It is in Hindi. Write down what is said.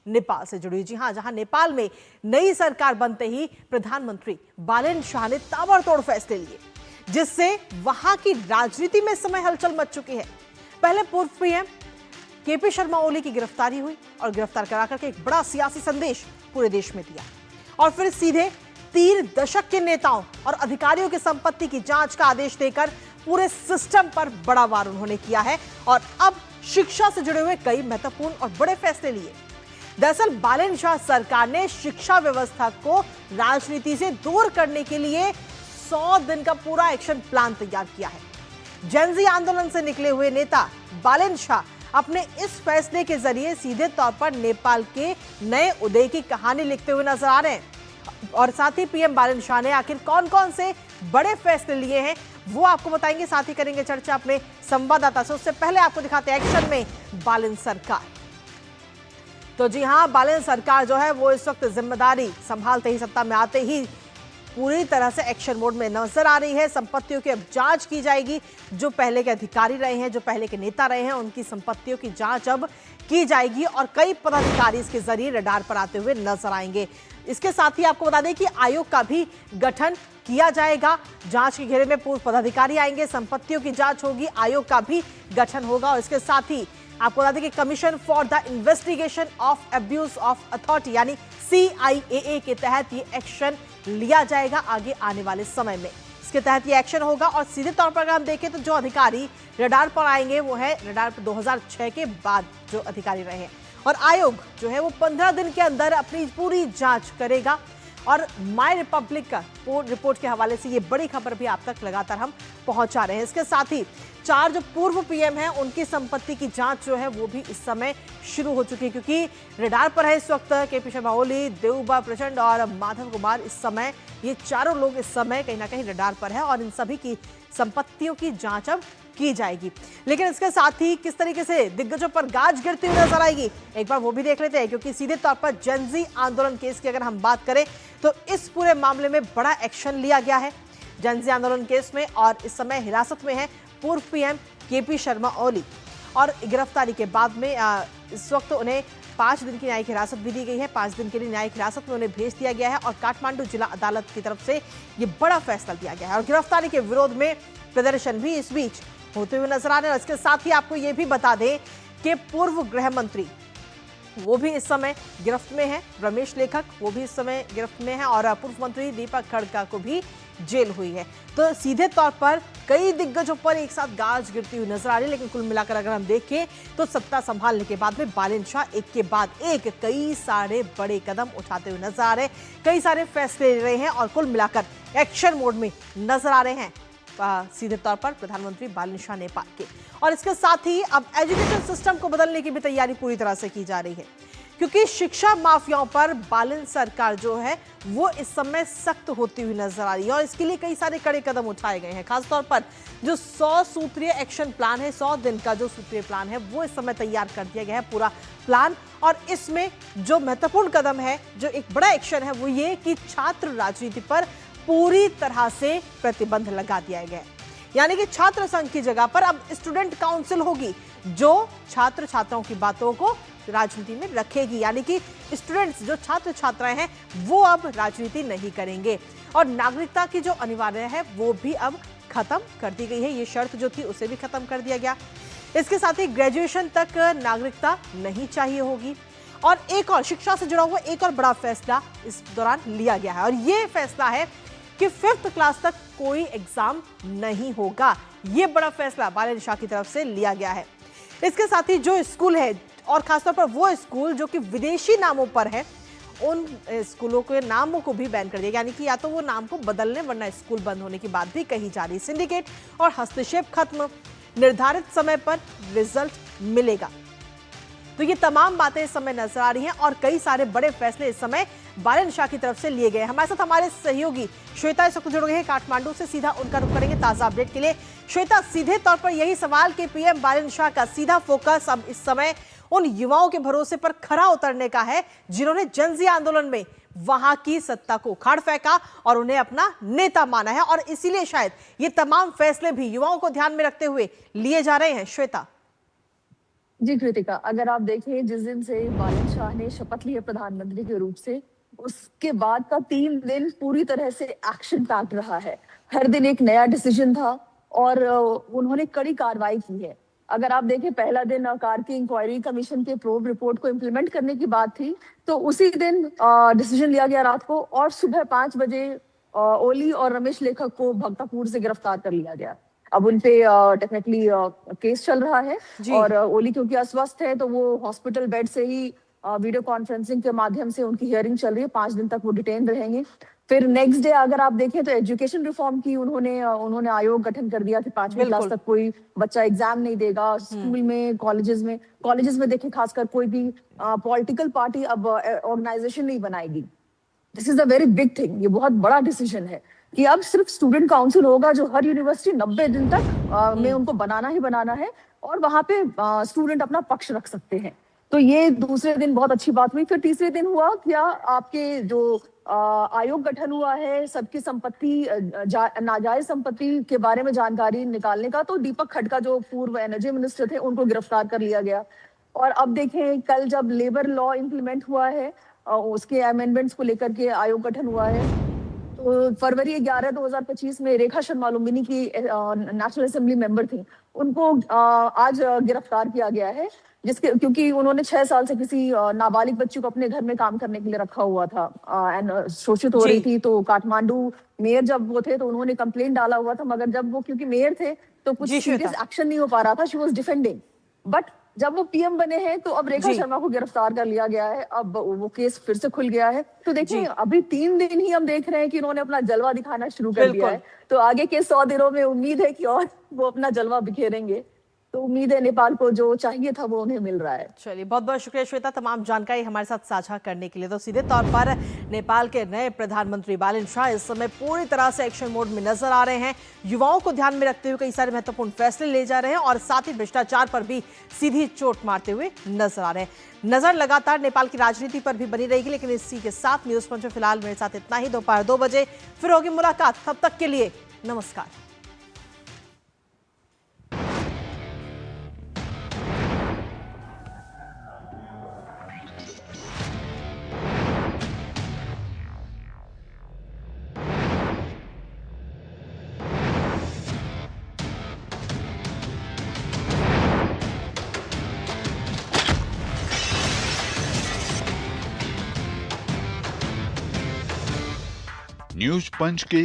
नेपाल से जुड़ी। जी हां, जहां नेपाल में नई सरकार बनते ही प्रधानमंत्री बालेन शाह ने ताबड़तोड़ फैसले लिए, जिससे वहां की राजनीति में इस समय हलचल मच चुकी है। पहले पूर्व पीएम केपी शर्मा ओली की गिरफ्तारी हुई और गिरफ्तार करा करके एक बड़ा सियासी संदेश पूरे देश में दिया, और फिर सीधे 3 दशक के नेताओं और अधिकारियों की संपत्ति की जांच का आदेश देकर पूरे सिस्टम पर बड़ा वार उन्होंने किया है। और अब शिक्षा से जुड़े हुए कई महत्वपूर्ण और बड़े फैसले लिए। दरअसल बालेन शाह सरकार ने शिक्षा व्यवस्था को राजनीति से दूर करने के लिए 100 दिन का पूरा एक्शन प्लान तैयार किया है। जेनजी आंदोलन से निकले हुए नेता बालेन शाह अपने इस फैसले के जरिए सीधे तौर पर नेपाल के नए उदय की कहानी लिखते हुए नजर आ रहे हैं। और साथ ही पीएम बालेन शाह ने आखिर कौन कौन से बड़े फैसले लिए हैं वो आपको बताएंगे, साथ ही करेंगे चर्चा अपने संवाददाता से। उससे पहले आपको दिखाते हैं एक्शन में बालेन सरकार। तो जी हां, बालेन सरकार जो है वो इस वक्त जिम्मेदारी संभालते ही, सत्ता में आते ही पूरी तरह से एक्शन मोड में नजर आ रही है। संपत्तियों की अब जांच की जाएगी। जो पहले के अधिकारी रहे हैं, जो पहले के नेता रहे हैं, उनकी संपत्तियों की जांच अब की जाएगी और कई पदाधिकारी इसके जरिए रडार पर आते हुए नजर आएंगे। इसके साथ ही आपको बता दें कि आयोग का भी गठन किया जाएगा। जांच के घेरे में पूर्व पदाधिकारी आएंगे, संपत्तियों की जांच होगी, आयोग का भी गठन होगा। और इसके साथ ही आपको बता दें कि commission for the investigation of abuse of authority यानी CIAA के तहत ये एक्शन लिया जाएगा आगे आने वाले समय में। इसके तहत ये एक्शन होगा और सीधे तौर पर अगर हम देखें तो जो अधिकारी रडार पर आएंगे वो है रडार पर 2006 के बाद जो अधिकारी रहे हैं। और आयोग जो है वो 15 दिन के अंदर अपनी पूरी जांच करेगा। और माय रिपब्लिक का रिपोर्ट के हवाले से ये बड़ी खबर भी आप तक लगातार हम पहुंचा रहे हैं। इसके साथ ही 4 जो पूर्व पीएम हैं उनकी संपत्ति की जांच जो है वो भी इस समय शुरू हो चुकी है, क्योंकि रडार पर है इस वक्त केपी शर्मा ओली, देवुबा प्रचंड और माधव कुमार। इस समय ये चारों लोग इस समय कहीं ना कहीं रडार पर है और इन सभी की संपत्तियों की जांच अब की जाएगी। लेकिन इसके साथ ही किस तरीके से दिग्गजों पर गाज गिरती हुई नजर आएगी एक बार वो भी देख लेते हैं, क्योंकि सीधे तौर पर जेनजी आंदोलन केस की अगर हम बात करें तो इस पूरे मामले में बड़ा एक्शन लिया गया है जेनजी आंदोलन केस में। और इस समय हिरासत में है पूर्व पीएम केपी शर्मा ओली और गिरफ्तारी के बाद में इस वक्त उन्हें 5 दिन की न्यायिक हिरासत भी दी गई है। 5 दिन के लिए न्यायिक हिरासत में उन्हें भेज दिया गया है और काठमांडू जिला अदालत की तरफ से ये बड़ा फैसला दिया गया है। और गिरफ्तारी के विरोध में प्रदर्शन भी इस बीच होते हुए नजर आ रहे हैं। इसके साथ ही आपको ये भी बता दें कि पूर्व गृह मंत्री वो भी इस समय गिरफ्त में है, रमेश लेखक वो भी इस समय गिरफ्त में है और पूर्व मंत्री दीपक खड़का को भी जेल हुई है। तो सीधे तौर पर कई दिग्गजों पर एक साथ गाज गिरती हुई नजर आ रही है। लेकिन कुल मिलाकर अगर हम देखें तो सत्ता संभालने के बाद में बालेन शाह एक के बाद एक कई सारे बड़े कदम उठाते हुए नजर आ रहे हैं, कई सारे फैसले ले रहे हैं और कुल मिलाकर एक्शन मोड में नजर आ रहे हैं सीधे तौर पर प्रधानमंत्री बालेन शाह नेपाल के। और इसके साथ ही अब एजुकेशन सिस्टम को बदलने की भी तैयारी पूरी तरह से की जा रही है, क्योंकि शिक्षा माफियाओं पर बालेन सरकार जो है वो इस समय सख्त होती हुई नजर आ रही है और इसके लिए कई सारे कड़े कदम उठाए गए हैं। खासतौर पर जो 100 सूत्रीय एक्शन प्लान है, 100 दिन का जो सूत्रीय प्लान है वो इस समय तैयार कर दिया गया है पूरा प्लान। और इसमें जो महत्वपूर्ण कदम है, जो एक बड़ा एक्शन है वो ये कि छात्र राजनीति पर पूरी तरह से प्रतिबंध लगा दिया गया है। यानी कि छात्र संघ की जगह पर अब स्टूडेंट काउंसिल होगी जो छात्र छात्राओं की बातों को राजनीति में रखेगी। यानी कि स्टूडेंट्स जो छात्र छात्राएं हैं वो अब राजनीति नहीं करेंगे। और नागरिकता की जो अनिवार्य है वो भी अब खत्म कर दी गई है, ये शर्त जो थी उसे भी खत्म कर दिया गया। इसके साथ ही ग्रेजुएशन तक नागरिकता नहीं चाहिए होगी। और एक और शिक्षा से जुड़ा हुआ एक और बड़ा फैसला इस दौरान लिया गया है और ये फैसला है कि 5th क्लास तक कोई एग्जाम नहीं होगा। ये बड़ा फैसला बालेन शाह की तरफ से लिया गया है। इसके साथ ही जो स्कूल है और खासतौर पर वो स्कूल जो कि विदेशी नामों पर है, उन स्कूलों के नामों को भी बैन कर दिया, यानी कि या तो वो नाम को बदलने वरना स्कूल बंद होने की बात भी कही जा रही। सिंडिकेट और हस्तक्षेप खत्म, निर्धारित समय पर रिजल्ट मिलेगा। तो ये तमाम बातें इस समय नजर आ रही हैं और कई सारे बड़े फैसले इस समय बालेन शाह की तरफ से लिए गए। हमारे साथ हमारे सहयोगी श्वेता इस वक्त जुड़ गए हैं काठमांडू से, सीधा उनका रुख करेंगे ताजा अपडेट के लिए। श्वेता, सीधे तौर पर यही सवाल कि पीएम बालेन शाह का सीधा फोकस अब इस समय उन युवाओं के भरोसे पर खरा उतरने का है जिन्होंने जेनजी आंदोलन में वहां की सत्ता को उखाड़ फेंका और उन्हें अपना नेता माना है और इसीलिए शायद ये तमाम फैसले भी युवाओं को ध्यान में रखते हुए लिए जा रहे हैं। श्वेता। जी कृतिका, अगर आप देखें जिस दिन से बालन शाह ने शपथ ली है प्रधानमंत्री के रूप से, उसके बाद का 3 दिन पूरी तरह से एक्शन पैक्ड रहा है। हर दिन एक नया डिसीजन था और उन्होंने कड़ी कार्रवाई की है। अगर आप देखें पहला दिन कार्की इंक्वायरी कमीशन के प्रोब रिपोर्ट को इम्प्लीमेंट करने की बात थी, तो उसी दिन डिसीजन लिया गया रात को और सुबह 5 बजे ओली और रमेश लेखक को भक्तापुर से गिरफ्तार कर लिया गया। अब उनपे डेफिनेटली केस चल रहा है जी। और ओली क्योंकि अस्वस्थ है तो वो हॉस्पिटल बेड से ही वीडियो कॉन्फ्रेंसिंग के माध्यम से उनकी हियरिंग चल रही है। 5 दिन तक वो डिटेन रहेंगे। फिर नेक्स्ट डे अगर आप देखें तो एजुकेशन रिफॉर्म की उन्होंने आयोग गठन कर दिया कि 5वीं क्लास बिल्कुल। तक कोई बच्चा एग्जाम नहीं देगा। स्कूल में, कॉलेजेस में देखें खासकर कोई भी पॉलिटिकल पार्टी अब ऑर्गेनाइजेशन नहीं बनाएगी। This is a very big thing. ये बहुत बड़ा डिसीजन है कि अब सिर्फ स्टूडेंट काउंसिल होगा जो हर यूनिवर्सिटी 90 दिन तक में उनको बनाना ही बनाना है और वहां पे स्टूडेंट अपना पक्ष रख सकते हैं। तो ये दूसरे दिन बहुत अच्छी बात हुई। फिर तीसरे दिन हुआ क्या, आपके जो आयोग गठन हुआ है सबकी संपत्ति नाजायज संपत्ति के बारे में जानकारी निकालने का, तो दीपक खडका जो पूर्व एनर्जी मिनिस्टर थे उनको गिरफ्तार कर लिया गया। और अब देखें कल जब लेबर लॉ इम्प्लीमेंट हुआ है, उसके अमेंडमेंट्स को लेकर के आयोग गठन हुआ है, तो फरवरी 11 2025 में रेखा शर्मा लुम्बिनी की नेशनल असेंबली मेंबर थी, उनको आज गिरफ्तार किया गया है, जिसके क्योंकि उन्होंने 6 साल से किसी नाबालिग बच्ची को अपने घर में काम करने के लिए रखा हुआ था एंड शोषित हो रही थी। तो काठमांडू मेयर जब वो थे तो उन्होंने कंप्लेंट डाला हुआ था, मगर जब वो क्योंकि मेयर थे तो कुछ सीरियस एक्शन नहीं हो पा रहा था। शी वाज डिफेंडिंग, बट जब वो पीएम बने हैं तो अब रेखा शर्मा को गिरफ्तार कर लिया गया है। अब वो केस फिर से खुल गया है। तो देखिए अभी 3 दिन ही हम देख रहे हैं कि इन्होंने अपना जलवा दिखाना शुरू कर दिया है। तो आगे के 100 दिनों में उम्मीद है कि और वो अपना जलवा बिखेरेंगे। तो उम्मीद है नेपाल को जो चाहिए था वो उन्हें मिल रहा है। चलिए, बहुत बहुत शुक्रिया श्वेता तमाम जानकारी हमारे साथ साझा करने के लिए। तो सीधे तौर पर नेपाल के नए प्रधानमंत्री बालन शाह इस समय पूरी तरह से एक्शन मोड में नजर आ रहे हैं। युवाओं को ध्यान में रखते हुए कई सारे महत्वपूर्ण फैसले ले जा रहे हैं और साथ ही भ्रष्टाचार पर भी सीधी चोट मारते हुए नजर आ रहे हैं। नजर लगातार नेपाल की राजनीति पर भी बनी रहेगी, लेकिन इसी के साथ न्यूज पंच में फिलहाल मेरे साथ इतना ही। दोपहर 2 बजे फिर होगी मुलाकात। तब तक के लिए नमस्कार। न्यूज पंच के